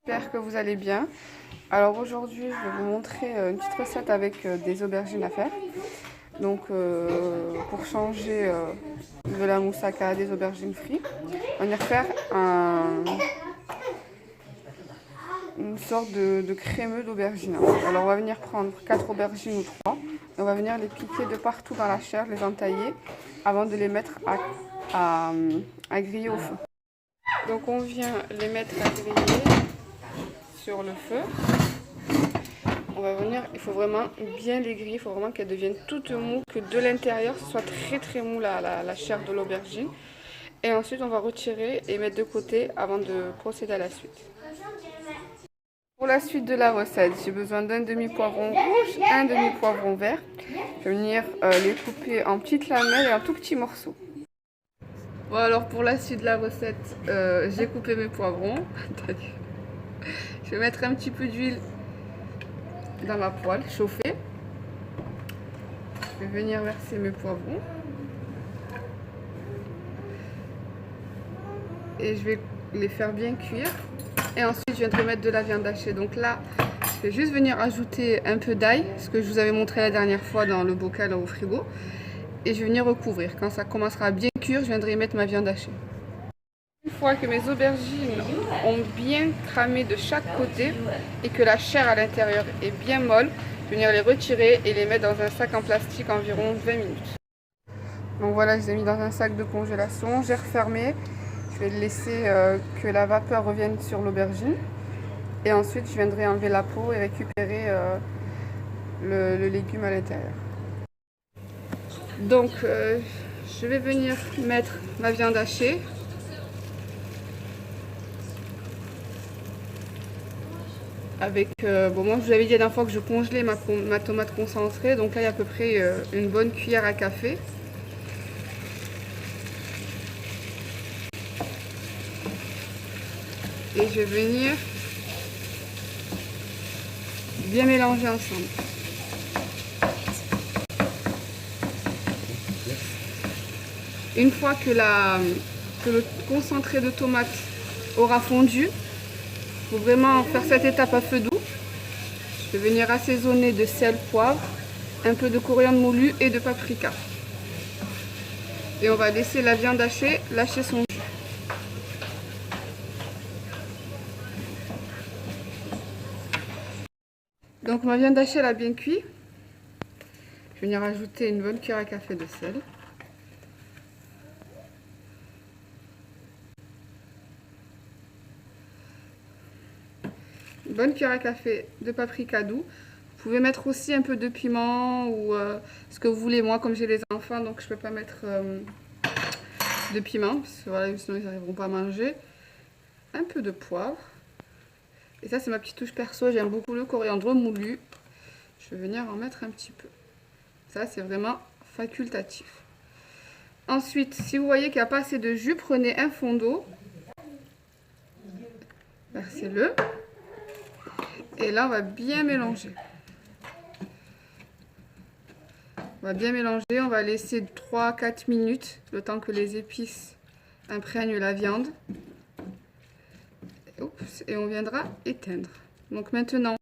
J'espère que vous allez bien. Alors aujourd'hui, je vais vous montrer une petite recette avec des aubergines à faire. Donc pour changer de la moussaka à des aubergines frites, on va venir faire une sorte de crémeux d'aubergine. Alors on va venir prendre 4 aubergines ou 3. Et on va venir les piquer de partout dans la chair, les entailler avant de les mettre à griller au feu. Donc on vient les mettre à griller sur le feu. On va venir, il faut vraiment bien les griller, il faut vraiment qu'elles deviennent toutes moues, que de l'intérieur ce soit très mou la chair de l'aubergine. Et ensuite on va retirer et mettre de côté avant de procéder à la suite. Pour la suite de la recette, j'ai besoin d'un demi-poivron rouge, un demi-poivron vert. Je vais venir les couper en petites lamelles et en tout petits morceaux. Bon alors pour la suite de la recette, j'ai coupé mes poivrons. Je vais mettre un petit peu d'huile dans ma poêle chauffée. Je vais venir verser mes poivrons. Et je vais les faire bien cuire. Et ensuite, je viendrai mettre de la viande hachée. Donc là, je vais juste venir ajouter un peu d'ail, ce que je vous avais montré la dernière fois dans le bocal au frigo. Et je vais venir recouvrir. Quand ça commencera à bien cuire, je viendrai mettre ma viande hachée. Une fois que mes aubergines ont bien cramé de chaque côté et que la chair à l'intérieur est bien molle, je vais venir les retirer et les mettre dans un sac en plastique environ 20 minutes. Donc voilà, je les ai mis dans un sac de congélation, j'ai refermé. Je vais laisser que la vapeur revienne sur l'aubergine. Et ensuite, je viendrai enlever la peau et récupérer le légume à l'intérieur. Donc, je vais venir mettre ma viande hachée. Avec, bon, moi, je vous avais dit la dernière fois que je congelais ma tomate concentrée. Donc là, il y a à peu près une bonne cuillère à café. Et je vais venir bien mélanger ensemble. Une fois que le concentré de tomate aura fondu, il faut vraiment faire cette étape à feu doux. Je vais venir assaisonner de sel, poivre, un peu de coriandre moulu et de paprika. Et on va laisser la viande hachée lâcher son jus. Donc ma viande hachée elle a bien cuit. Je vais venir ajouter une bonne cuillère à café de sel. Une bonne cuillère à café de paprika doux. Vous pouvez mettre aussi un peu de piment ou ce que vous voulez. Moi, comme j'ai les enfants, donc je ne peux pas mettre de piment, parce que voilà, sinon ils n'arriveront pas à manger. Un peu de poivre. Et ça, c'est ma petite touche perso. J'aime beaucoup le coriandre moulu. Je vais venir en mettre un petit peu. Ça, c'est vraiment facultatif. Ensuite, si vous voyez qu'il n'y a pas assez de jus, prenez un fond d'eau. Versez-le. Et là, on va bien mélanger. On va bien mélanger. On va laisser 3-4 minutes, le temps que les épices imprègnent la viande. Oups, et on viendra éteindre. Donc maintenant,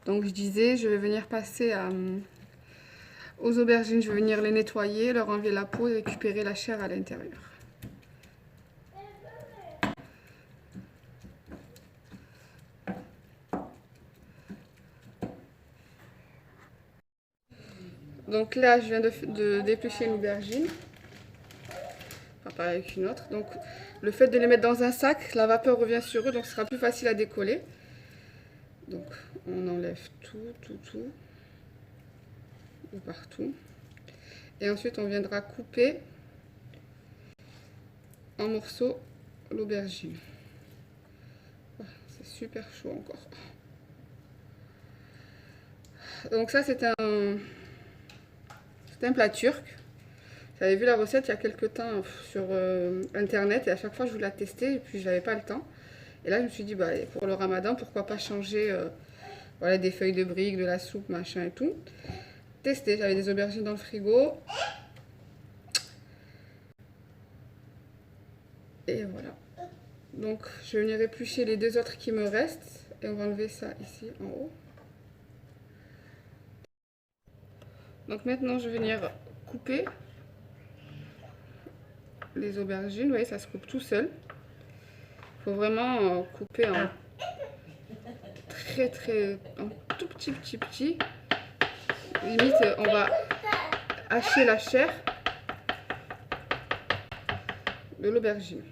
donc je disais, je vais venir passer aux aubergines. Je vais venir les nettoyer, leur enlever la peau et récupérer la chair à l'intérieur. Donc là, je viens de d'éplucher une aubergine. Enfin, pareil avec une autre. Donc le fait de les mettre dans un sac, la vapeur revient sur eux, donc ce sera plus facile à décoller. Donc on enlève tout de partout. Et ensuite on viendra couper en morceaux l'aubergine. C'est super chaud encore. Donc ça c'est un plat turc. J'avais vu la recette il y a quelques temps sur internet et à chaque fois je voulais la tester et puis je n'avais pas le temps. Et là je me suis dit bah, pour le ramadan pourquoi pas changer voilà, des feuilles de briques, de la soupe, machin et tout. Tester, j'avais des aubergines dans le frigo. Et voilà. Donc je vais venir éplucher les deux autres qui me restent et on va enlever ça ici en haut. Donc maintenant je vais venir couper les aubergines. Vous voyez, ça se coupe tout seul. Il faut vraiment couper en en tout petit. Limite on va hacher la chair de l'aubergine.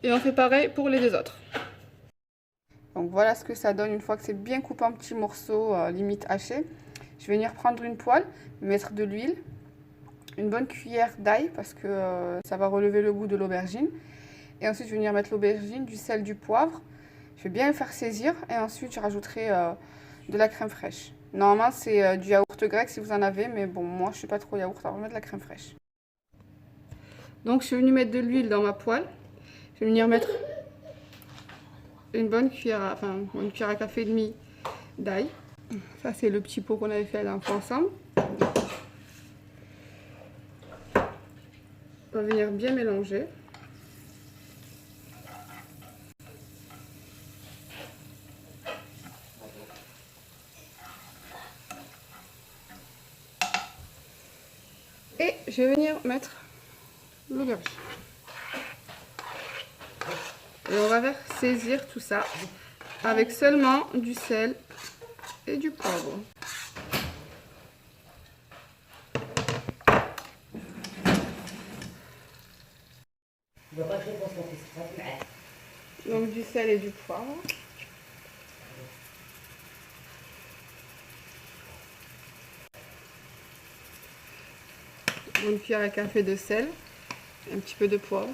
Et on fait pareil pour les deux autres. Donc voilà ce que ça donne une fois que c'est bien coupé en petits morceaux, limite hachés. Je vais venir prendre une poêle, mettre de l'huile, une bonne cuillère d'ail parce que ça va relever le goût de l'aubergine. Et ensuite je vais venir mettre l'aubergine, du sel, du poivre. Je vais bien le faire saisir et ensuite je rajouterai de la crème fraîche. Normalement c'est du yaourt grec si vous en avez, mais bon moi je ne suis pas trop yaourt, alors je vais mettre de la crème fraîche. Donc je suis venue mettre de l'huile dans ma poêle. Je vais venir mettre une bonne cuillère, une cuillère à café et demi d'ail. Ça c'est le petit pot qu'on avait fait la dernière fois ensemble. On va venir bien mélanger. Et je vais venir mettre l'aubergine. Et on va faire saisir tout ça avec seulement du sel et du poivre. Donc du sel et du poivre. Une cuillère à café de sel, un petit peu de poivre.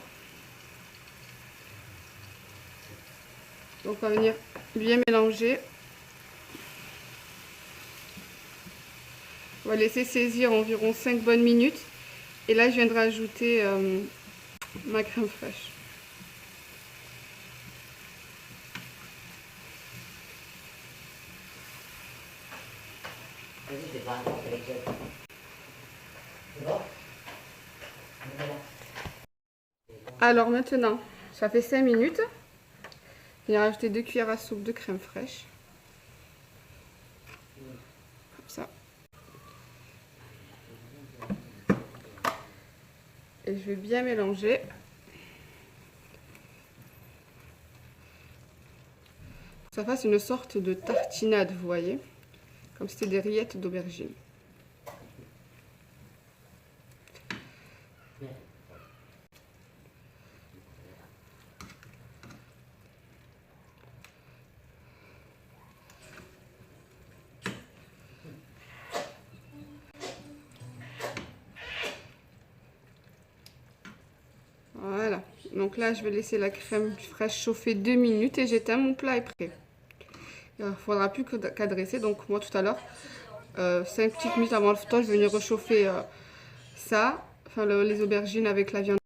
Donc on va venir bien mélanger. On va laisser saisir environ 5 bonnes minutes. Et là je viendrai ajouter ma crème fraîche. Alors maintenant, ça fait 5 minutes. Je vais rajouter 2 cuillères à soupe de crème fraîche. Comme ça. Et je vais bien mélanger. Ça fasse une sorte de tartinade, vous voyez. Comme si c'était des rillettes d'aubergine. Voilà, donc là je vais laisser la crème fraîche chauffer 2 minutes et j'éteins, mon plat est prêt. Il ne faudra plus qu'à dresser, donc moi tout à l'heure, 5 petites minutes avant le foutage, je vais venir réchauffer les aubergines avec la viande.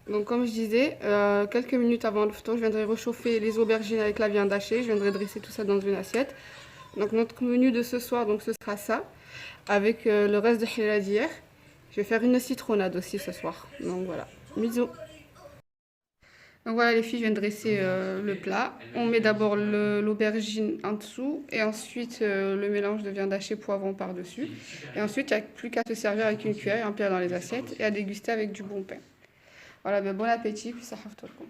Donc comme je disais, quelques minutes avant le foutage, je viendrai réchauffer les aubergines avec la viande hachée, je viendrai dresser tout ça dans une assiette. Donc notre menu de ce soir, donc ce sera ça, avec le reste de halal d'hier. Je vais faire une citronnade aussi ce soir, donc voilà. Bisous. Donc voilà les filles, je viens de dresser le plat. On met d'abord l'aubergine en dessous et ensuite le mélange de viande hachée poivron par-dessus. Et ensuite, il n'y a plus qu'à se servir avec une cuillère et remplir dans les assiettes et à déguster avec du bon pain. Voilà, ben bon appétit, puis ça haftourkom.